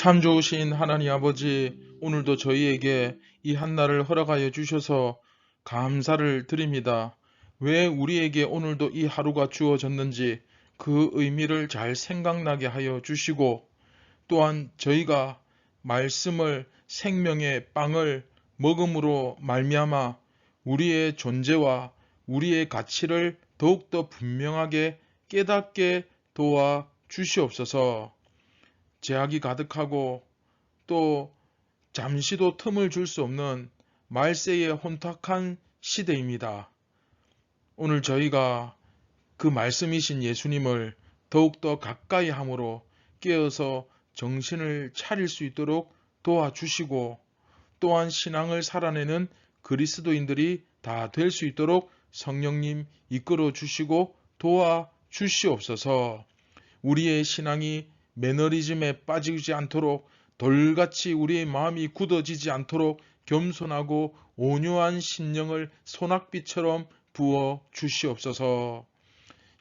참 좋으신 하나님 아버지, 오늘도 저희에게 이 한날을 허락하여 주셔서 감사를 드립니다. 왜 우리에게 오늘도 이 하루가 주어졌는지 그 의미를 잘 생각나게 하여 주시고, 또한 저희가 말씀을, 생명의 빵을 먹음으로 말미암아 우리의 존재와 우리의 가치를 더욱더 분명하게 깨닫게 도와 주시옵소서. 제약이 가득하고 또 잠시도 틈을 줄 수 없는 말세의 혼탁한 시대입니다. 오늘 저희가 그 말씀이신 예수님을 더욱더 가까이 함으로 깨어서 정신을 차릴 수 있도록 도와주시고, 또한 신앙을 살아내는 그리스도인들이 다 될 수 있도록 성령님 이끌어 주시고 도와주시옵소서. 우리의 신앙이 매너리즘에 빠지지 않도록, 돌같이 우리의 마음이 굳어지지 않도록 겸손하고 온유한 심령을 소낙비처럼 부어 주시옵소서.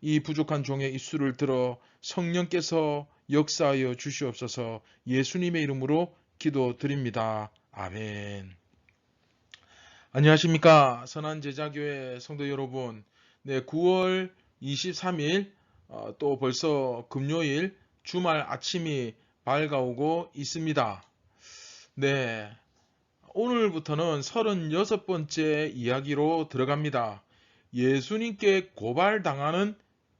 이 부족한 종의 입술을 들어 성령께서 역사하여 주시옵소서. 예수님의 이름으로 기도드립니다. 아멘. 안녕하십니까, 선한제자교회 성도 여러분. 네, 9월 23일 또 벌써 금요일 주말 아침이 밝아오고 있습니다. 네, 오늘부터는 36번째 이야기로 들어갑니다. 예수님께 고발당하는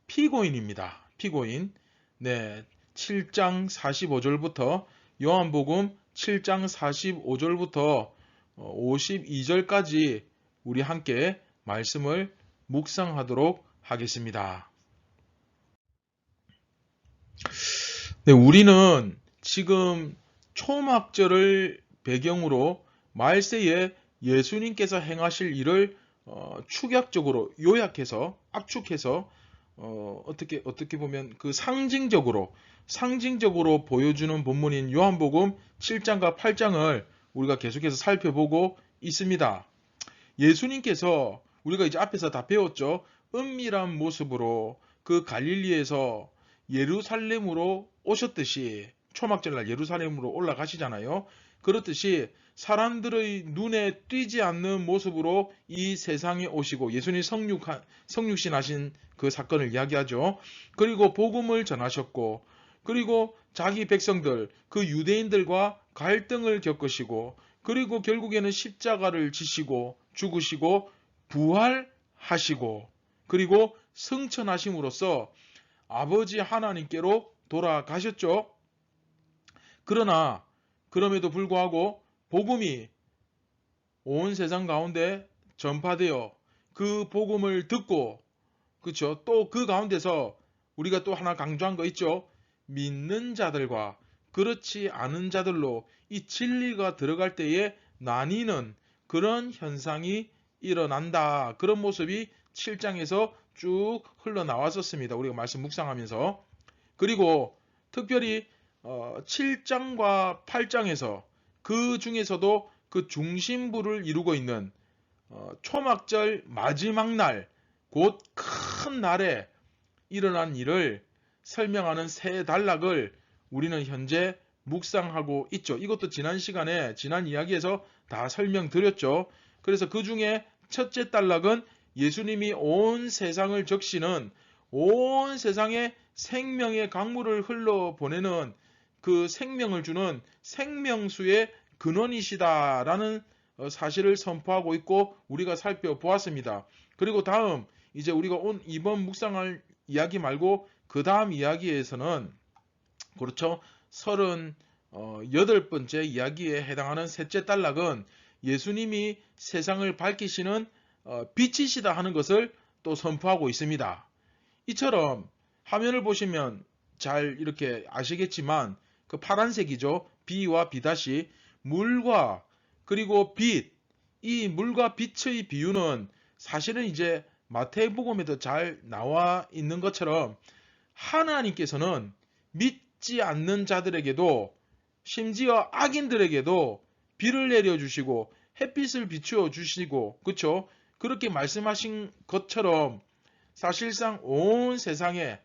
피고인입니다. 피고인. 네, 7장 45절부터 요한복음 7장 45절부터 52절까지 우리 함께 말씀을 묵상하도록 하겠습니다. 네, 우리는 지금 초막절을 배경으로 말세에 예수님께서 행하실 일을 축약적으로 요약해서 압축해서 어떻게 보면 그 상징적으로 보여주는 본문인 요한복음 7장과 8장을 우리가 계속해서 살펴보고 있습니다. 예수님께서 우리가 이제 앞에서 다 배웠죠. 은밀한 모습으로 그 갈릴리에서 예루살렘으로 오셨듯이, 초막절날 예루살렘으로 올라가시잖아요. 그렇듯이 사람들의 눈에 띄지 않는 모습으로 이 세상에 오시고, 예수님 성육신 하신 그 사건을 이야기하죠. 그리고 복음을 전하셨고, 그리고 자기 백성들, 그 유대인들과 갈등을 겪으시고, 그리고 결국에는 십자가를 지시고 죽으시고 부활하시고, 그리고 승천하심으로써 아버지 하나님께로 돌아가셨죠. 그러나 그럼에도 불구하고 복음이 온 세상 가운데 전파되어 그 복음을 듣고, 그렇죠, 또 그 가운데서 우리가 또 하나 강조한 거 있죠. 믿는 자들과 그렇지 않은 자들로 이 진리가 들어갈 때에 나뉘는 그런 현상이 일어난다. 그런 모습이 7장에서 쭉 흘러나왔었습니다. 우리가 말씀 묵상하면서. 그리고 특별히 7장과 8장에서 그 중에서도 그 중심부를 이루고 있는 초막절 마지막 날, 곧 큰 날에 일어난 일을 설명하는 세 단락을 우리는 현재 묵상하고 있죠. 이것도 지난 시간에, 지난 이야기에서 다 설명드렸죠. 그래서 그 중에 첫째 단락은 예수님이 온 세상을 적시는, 온 세상에 생명의 강물을 흘러보내는 그 생명을 주는 생명수의 근원이시다라는 사실을 선포하고 있고 우리가 살펴보았습니다. 그리고 다음, 이제 우리가 이번 묵상할 이야기 말고 그 다음 이야기에서는, 그렇죠, 38번째 이야기에 해당하는 셋째 단락은 예수님이 세상을 밝히시는 빛이시다 하는 것을 또 선포하고 있습니다. 이처럼 화면을 보시면 잘 이렇게 아시겠지만 그 파란색이죠. B와 B' 물과 그리고 빛, 이 물과 빛의 비유는 사실은 이제 마태복음에도 잘 나와 있는 것처럼 하나님께서는 믿지 않는 자들에게도, 심지어 악인들에게도 비를 내려주시고 햇빛을 비추어 주시고, 그렇죠? 그렇게 말씀하신 것처럼 사실상 온 세상에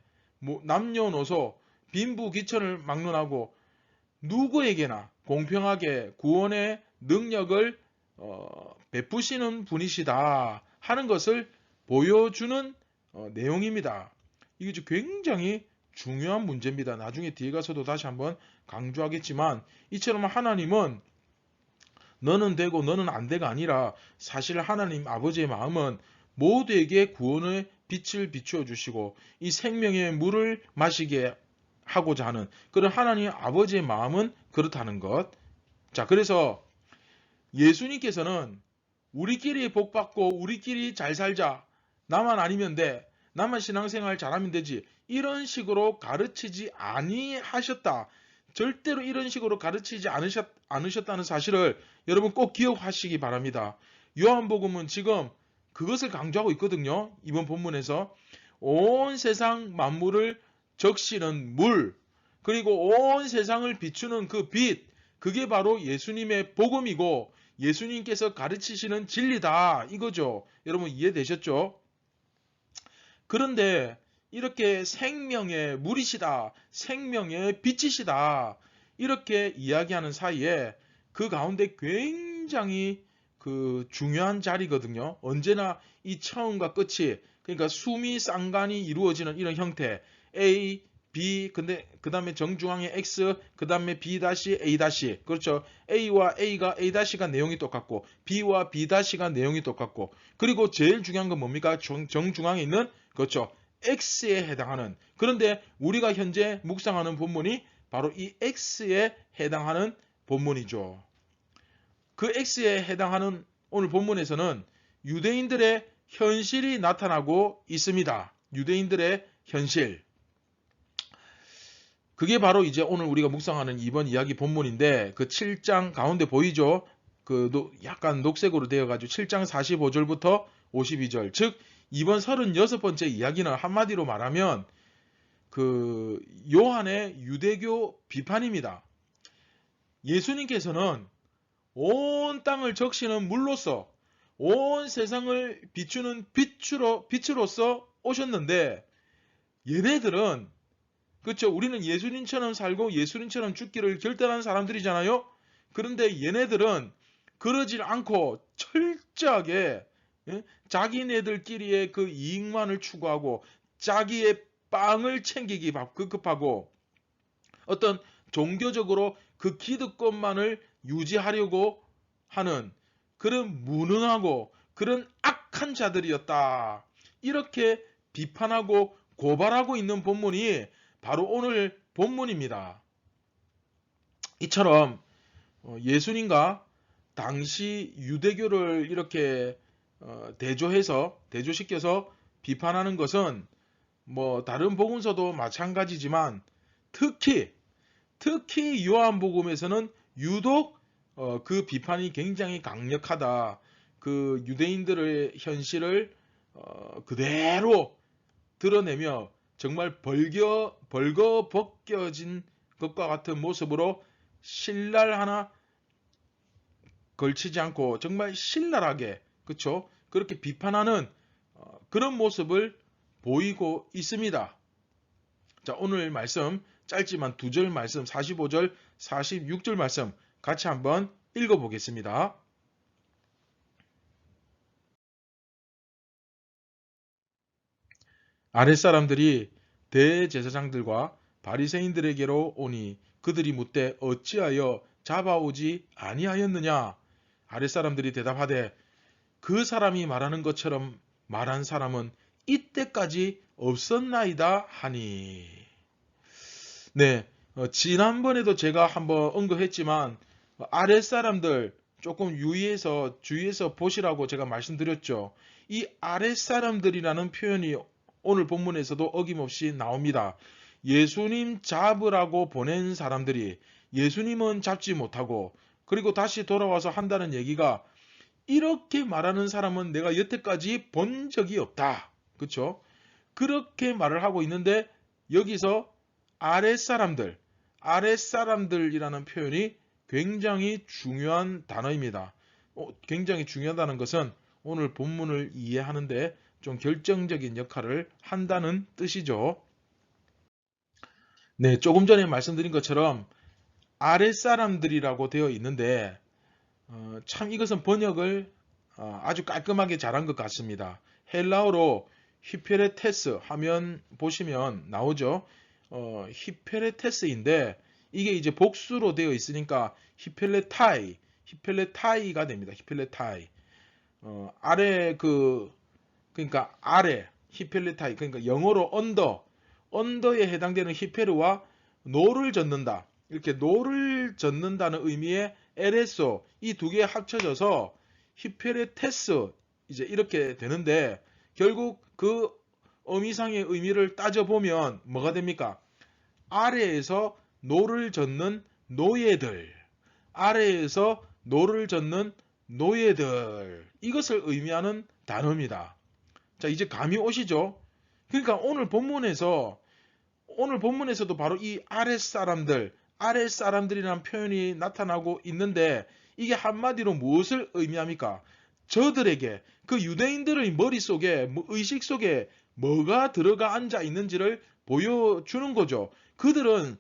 남녀노소 빈부귀천을 막론하고 누구에게나 공평하게 구원의 능력을 베푸시는 분이시다 하는 것을 보여주는 내용입니다. 이게 굉장히 중요한 문제입니다. 나중에 뒤에 가서도 다시 한번 강조하겠지만 이처럼 하나님은 너는 되고 너는 안 돼가 아니라 사실 하나님 아버지의 마음은 모두에게 구원의 빛을 비추어 주시고 이 생명의 물을 마시게 하고자 하는 그런 하나님 아버지의 마음은 그렇다는 것. 자, 그래서 예수님께서는 우리끼리 복받고 우리끼리 잘 살자. 나만 아니면 돼. 나만 신앙생활 잘하면 되지. 이런 식으로 가르치지 아니하셨다. 절대로 이런 식으로 가르치지 않으셨다는 사실을 여러분 꼭 기억하시기 바랍니다. 요한복음은 지금 그것을 강조하고 있거든요. 이번 본문에서 온 세상 만물을 적시는 물, 그리고 온 세상을 비추는 그 빛, 그게 바로 예수님의 복음이고 예수님께서 가르치시는 진리다 이거죠. 여러분 이해되셨죠? 그런데 이렇게 생명의 물이시다, 생명의 빛이시다 이렇게 이야기하는 사이에 그 가운데 굉장히 그 중요한 자리거든요. 언제나 이 처음과 끝이 그러니까 수미 쌍간이 이루어지는 이런 형태 A, B 근데 그 다음에 정중앙에 X 그 다음에 B 다시 A 다시 그렇죠. A와 A가 A 다시가 내용이 똑같고 B와 B 다시가 내용이 똑같고 그리고 제일 중요한 건 뭡니까? 정중앙에 있는 그렇죠. X에 해당하는 그런데 우리가 현재 묵상하는 본문이 바로 이 X에 해당하는 본문이죠. 그 X에 해당하는 오늘 본문에서는 유대인들의 현실이 나타나고 있습니다. 유대인들의 현실. 그게 바로 이제 오늘 우리가 묵상하는 이번 이야기 본문인데 그 7장 가운데 보이죠? 그 약간 녹색으로 되어가지고 7장 45절부터 52절 즉 이번 36번째 이야기는 한마디로 말하면 그 요한의 유대교 비판입니다. 예수님께서는 온 땅을 적시는 물로서 온 세상을 비추는 빛으로서 오셨는데 얘네들은 그렇죠. 우리는 예수님처럼 살고 예수님처럼 죽기를 결단한 사람들이잖아요. 그런데 얘네들은 그러질 않고 철저하게 자기네들끼리의 그 이익만을 추구하고 자기의 빵을 챙기기 급급하고 어떤 종교적으로 그 기득권만을 유지하려고 하는 그런 무능하고 그런 악한 자들이었다. 이렇게 비판하고 고발하고 있는 본문이 바로 오늘 본문입니다. 이처럼 예수님과 당시 유대교를 이렇게 대조시켜서 비판하는 것은 뭐 다른 복음서도 마찬가지지만 특히 요한복음에서는 유독 그 비판이 굉장히 강력하다. 그 유대인들의 현실을 그대로 드러내며 정말 벌거벗겨진 것과 같은 모습으로 신랄 하나 걸치지 않고 정말 신랄하게 그렇죠? 그렇게 비판하는 그런 모습을 보이고 있습니다. 자, 오늘 말씀 짧지만 두 절 말씀 45절 46절 말씀 같이 한번 읽어보겠습니다. 아랫사람들이 대제사장들과 바리새인들에게로 오니 그들이 묻되 어찌하여 잡아오지 아니하였느냐? 아랫사람들이 대답하되 그 사람이 말하는 것처럼 말한 사람은 이때까지 없었나이다 하니. 네, 지난번에도 제가 한번 언급했지만 아랫사람들 조금 주의해서 보시라고 제가 말씀드렸죠. 이 아랫사람들이라는 표현이 오늘 본문에서도 어김없이 나옵니다. 예수님 잡으라고 보낸 사람들이 예수님은 잡지 못하고 그리고 다시 돌아와서 한다는 얘기가 이렇게 말하는 사람은 내가 여태까지 본 적이 없다. 그렇죠? 그렇게 말을 하고 있는데 여기서 아랫사람들이라는 표현이 굉장히 중요한 단어입니다. 굉장히 중요하다는 것은 오늘 본문을 이해하는데 좀 결정적인 역할을 한다는 뜻이죠. 네, 조금 전에 말씀드린 것처럼 아랫사람들이라고 되어 있는데 참 이것은 번역을 아주 깔끔하게 잘한 것 같습니다. 헬라어로 히페레테스 하면 보시면 나오죠. 히페레테스인데 이게 이제 복수로 되어 있으니까 히펠레타이가 됩니다. 히펠레타이. 아래 그러니까 아래 히펠레타이 그러니까 영어로 언더에 해당되는 히페르와 노를 젓는다. 이렇게 노를 젓는다는 의미의 에레소 이 두 개 합쳐져서 히페레테스 이제 이렇게 되는데 결국 그 어미상의 의미를 따져보면 뭐가 됩니까? 아래에서 노를 젓는 노예들, 아래에서 노를 젓는 노예들 이것을 의미하는 단어입니다. 자, 이제 감이 오시죠? 그러니까 오늘 본문에서도 바로 이 아랫사람들이라는 표현이 나타나고 있는데 이게 한마디로 무엇을 의미합니까? 저들에게 그 유대인들의 머릿속에 의식 속에 뭐가 들어가 앉아 있는지를 보여주는 거죠. 그들은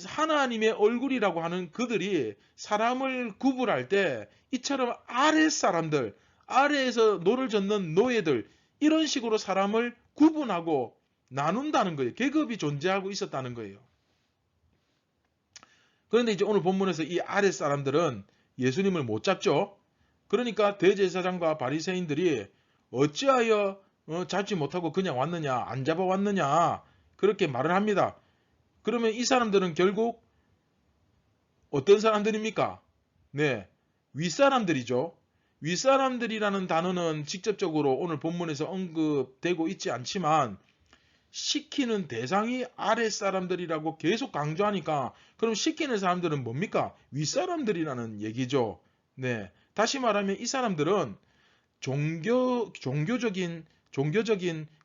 하나님의 얼굴이라고 하는 그들이 사람을 구분할 때 이처럼 아랫사람들, 아래에서 노를 젓는 노예들 이런 식으로 사람을 구분하고 나눈다는 거예요. 계급이 존재하고 있었다는 거예요. 그런데 이제 오늘 본문에서 이 아랫사람들은 예수님을 못 잡죠. 그러니까 대제사장과 바리새인들이 어찌하여 잡지 못하고 그냥 왔느냐, 안 잡아왔느냐 그렇게 말을 합니다. 그러면 이 사람들은 결국 어떤 사람들입니까? 네, 윗사람들이죠. 윗사람들이라는 단어는 직접적으로 오늘 본문에서 언급되고 있지 않지만 시키는 대상이 아랫사람들이라고 계속 강조하니까 그럼 시키는 사람들은 뭡니까? 윗사람들이라는 얘기죠. 네, 다시 말하면 이 사람들은 종교적인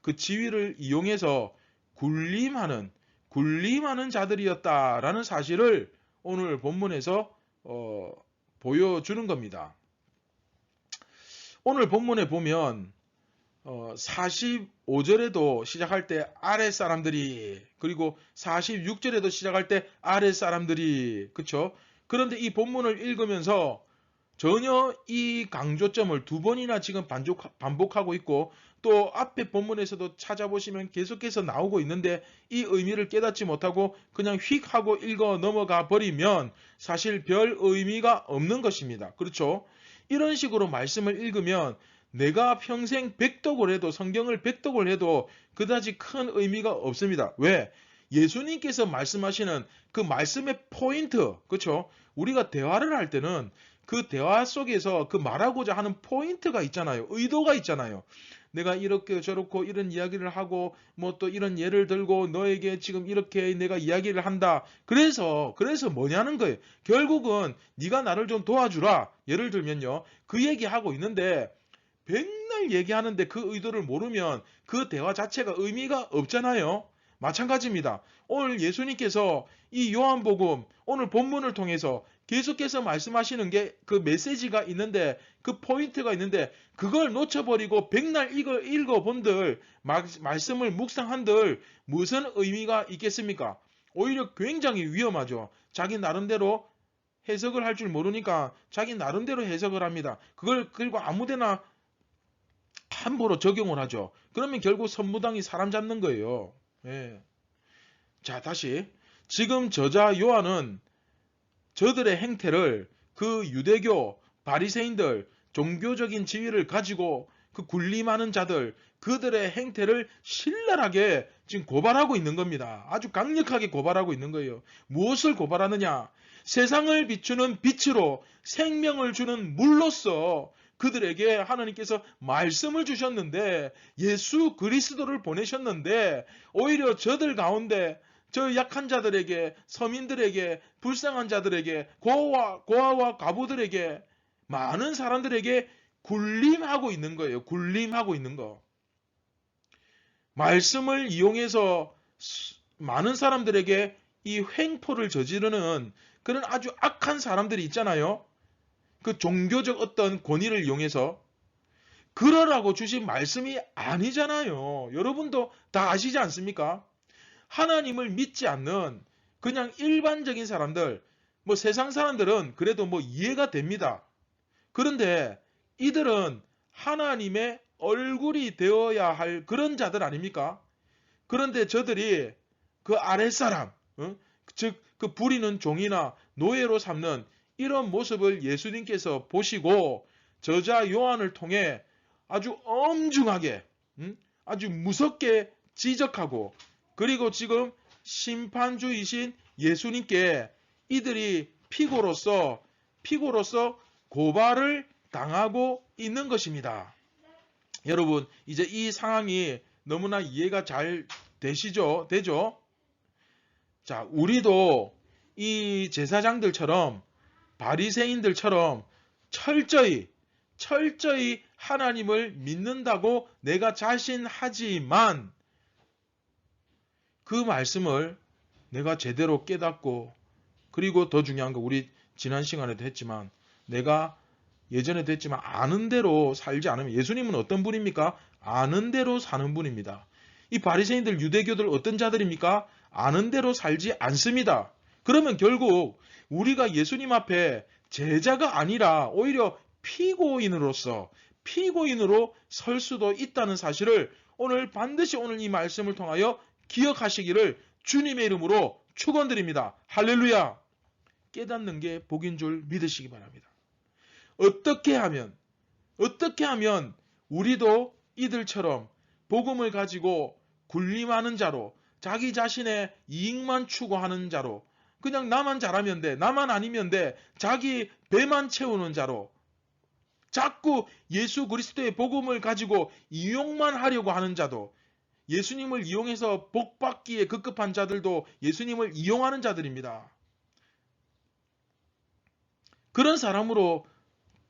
그 지위를 이용해서 군림하는 자들이었다라는 사실을 오늘 본문에서 보여주는 겁니다. 오늘 본문에 보면 45절에도 시작할 때 아랫사람들이 그리고 46절에도 시작할 때 아랫사람들이 그쵸? 그런데 이 본문을 읽으면서 전혀 이 강조점을 두 번이나 지금 반복하고 있고 또 앞에 본문에서도 찾아보시면 계속해서 나오고 있는데 이 의미를 깨닫지 못하고 그냥 휙 하고 읽어 넘어가 버리면 사실 별 의미가 없는 것입니다. 그렇죠? 이런 식으로 말씀을 읽으면 내가 평생 백독을 해도 성경을 백독을 해도 그다지 큰 의미가 없습니다. 왜? 예수님께서 말씀하시는 그 말씀의 포인트, 그렇죠? 우리가 대화를 할 때는 그 대화 속에서 그 말하고자 하는 포인트가 있잖아요. 의도가 있잖아요. 내가 이렇게 저렇고 이런 이야기를 하고 뭐 또 이런 예를 들고 너에게 지금 이렇게 내가 이야기를 한다. 그래서 뭐냐는 거예요. 결국은 네가 나를 좀 도와주라. 예를 들면요. 그 얘기하고 있는데 맨날 얘기하는데 그 의도를 모르면 그 대화 자체가 의미가 없잖아요. 마찬가지입니다. 오늘 예수님께서 이 요한복음 오늘 본문을 통해서 계속해서 말씀하시는 게 그 메시지가 있는데 그 포인트가 있는데 그걸 놓쳐버리고 백날 읽어본들 말씀을 묵상한들 무슨 의미가 있겠습니까? 오히려 굉장히 위험하죠. 자기 나름대로 해석을 할 줄 모르니까 자기 나름대로 해석을 합니다. 그걸 그리고 아무데나 함부로 적용을 하죠. 그러면 결국 선무당이 사람 잡는 거예요. 예. 자, 다시 지금 저자 요한은 저들의 행태를 그 유대교 바리새인들 종교적인 지위를 가지고 그 군림하는 자들 그들의 행태를 신랄하게 지금 고발하고 있는 겁니다. 아주 강력하게 고발하고 있는 거예요. 무엇을 고발하느냐? 세상을 비추는 빛으로 생명을 주는 물로서 그들에게 하나님께서 말씀을 주셨는데 예수 그리스도를 보내셨는데 오히려 저들 가운데 저 약한 자들에게 서민들에게 불쌍한 자들에게 고아와 과부들에게 많은 사람들에게 군림하고 있는 거예요. 군림하고 있는 거. 말씀을 이용해서 많은 사람들에게 이 횡포를 저지르는 그런 아주 악한 사람들이 있잖아요. 그 종교적 어떤 권위를 이용해서 그러라고 주신 말씀이 아니잖아요. 여러분도 다 아시지 않습니까? 하나님을 믿지 않는 그냥 일반적인 사람들, 뭐 세상 사람들은 그래도 뭐 이해가 됩니다. 그런데 이들은 하나님의 얼굴이 되어야 할 그런 자들 아닙니까? 그런데 저들이 그 아랫사람, 즉 그 부리는 종이나 노예로 삼는 이런 모습을 예수님께서 보시고 저자 요한을 통해 아주 엄중하게, 아주 무섭게 지적하고, 그리고 지금 심판주이신 예수님께 이들이 피고로서 고발을 당하고 있는 것입니다. 여러분, 이제 이 상황이 너무나 이해가 잘 되죠? 자, 우리도 이 제사장들처럼, 바리새인들처럼 철저히 하나님을 믿는다고 내가 자신하지만 그 말씀을 내가 제대로 깨닫고, 그리고 더 중요한 거, 우리 지난 시간에도 했지만, 내가 예전에도 했지만 아는 대로 살지 않으면, 예수님은 어떤 분입니까? 아는 대로 사는 분입니다. 이 바리새인들, 유대교들 어떤 자들입니까? 아는 대로 살지 않습니다. 그러면 결국 우리가 예수님 앞에 제자가 아니라 오히려 피고인으로 설 수도 있다는 사실을 반드시 오늘 이 말씀을 통하여 기억하시기를 주님의 이름으로 축원드립니다. 할렐루야! 깨닫는 게 복인 줄 믿으시기 바랍니다. 어떻게 하면 우리도 이들처럼 복음을 가지고 군림하는 자로, 자기 자신의 이익만 추구하는 자로, 그냥 나만 잘하면 돼, 나만 아니면 돼, 자기 배만 채우는 자로, 자꾸 예수 그리스도의 복음을 가지고 이용만 하려고 하는 자도, 예수님을 이용해서 복받기에 급급한 자들도 예수님을 이용하는 자들입니다. 그런 사람으로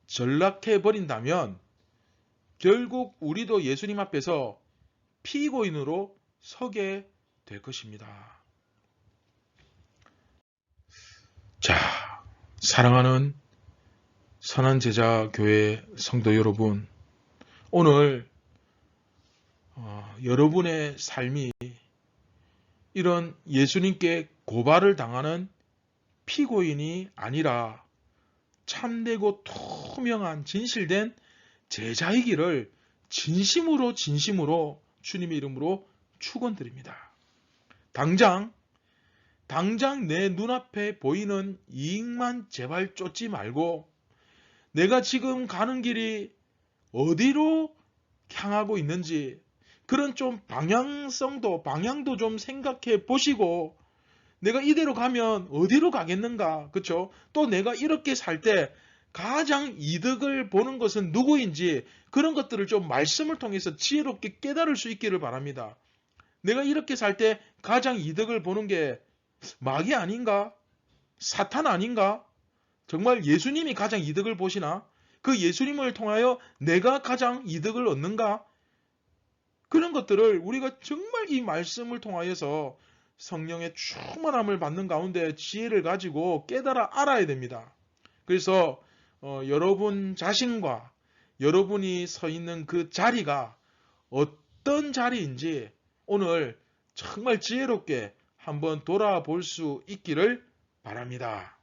전락해버린다면 결국 우리도 예수님 앞에서 피고인으로 서게 될 것입니다. 자, 사랑하는 선한 제자 교회 성도 여러분, 오늘 여러분의 삶이 이런 예수님께 고발을 당하는 피고인이 아니라 참되고 투명한 진실된 제자이기를 진심으로 주님의 이름으로 축원드립니다. 당장 내 눈앞에 보이는 이익만 제발 쫓지 말고, 내가 지금 가는 길이 어디로 향하고 있는지 그런 좀 방향도 좀 생각해 보시고, 내가 이대로 가면 어디로 가겠는가, 그렇죠? 또 내가 이렇게 살 때 가장 이득을 보는 것은 누구인지, 그런 것들을 좀 말씀을 통해서 지혜롭게 깨달을 수 있기를 바랍니다. 내가 이렇게 살 때 가장 이득을 보는 게 마귀 아닌가? 사탄 아닌가? 정말 예수님이 가장 이득을 보시나? 그 예수님을 통하여 내가 가장 이득을 얻는가? 그런 것들을 우리가 정말 이 말씀을 통하여서 성령의 충만함을 받는 가운데 지혜를 가지고 깨달아 알아야 됩니다. 그래서 여러분 자신과 여러분이 서 있는 그 자리가 어떤 자리인지 오늘 정말 지혜롭게 한번 돌아볼 수 있기를 바랍니다.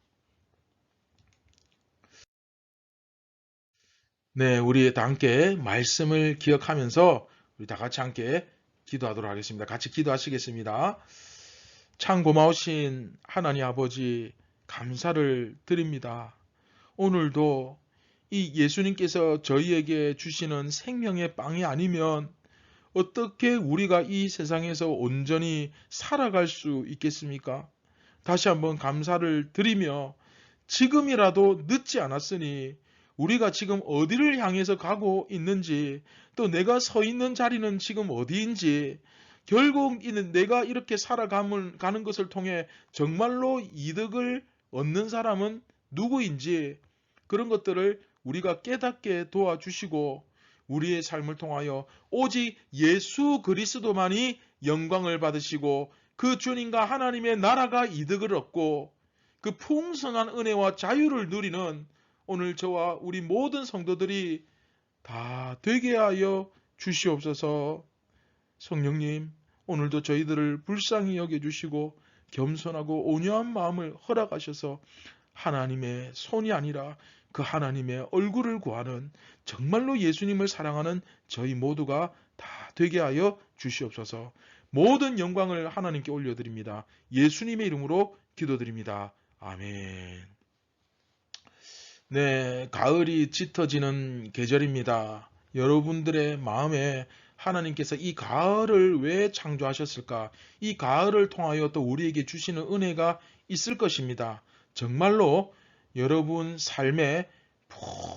네, 우리 다 함께 말씀을 기억하면서 우리 다 같이 함께 기도하도록 하겠습니다. 같이 기도하시겠습니다. 참 고마우신 하나님 아버지, 감사를 드립니다. 오늘도 이 예수님께서 저희에게 주시는 생명의 빵이 아니면 어떻게 우리가 이 세상에서 온전히 살아갈 수 있겠습니까? 다시 한번 감사를 드리며, 지금이라도 늦지 않았으니 우리가 지금 어디를 향해서 가고 있는지, 또 내가 서 있는 자리는 지금 어디인지, 결국 내가 이렇게 살아가는 것을 통해 정말로 이득을 얻는 사람은 누구인지, 그런 것들을 우리가 깨닫게 도와주시고, 우리의 삶을 통하여 오직 예수 그리스도만이 영광을 받으시고 그 주님과 하나님의 나라가 이득을 얻고 그 풍성한 은혜와 자유를 누리는 오늘 저와 우리 모든 성도들이 다 되게 하여 주시옵소서. 성령님, 오늘도 저희들을 불쌍히 여겨주시고 겸손하고 온유한 마음을 허락하셔서 하나님의 손이 아니라 그 하나님의 얼굴을 구하는 정말로 예수님을 사랑하는 저희 모두가 다 되게 하여 주시옵소서. 모든 영광을 하나님께 올려드립니다. 예수님의 이름으로 기도드립니다. 아멘. 네, 가을이 짙어지는 계절입니다. 여러분들의 마음에 하나님께서 이 가을을 왜 창조하셨을까? 이 가을을 통하여 또 우리에게 주시는 은혜가 있을 것입니다. 정말로 여러분 삶에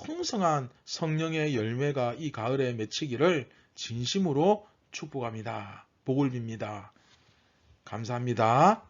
풍성한 성령의 열매가 이 가을에 맺히기를 진심으로 축복합니다. 복을 빕니다. 감사합니다.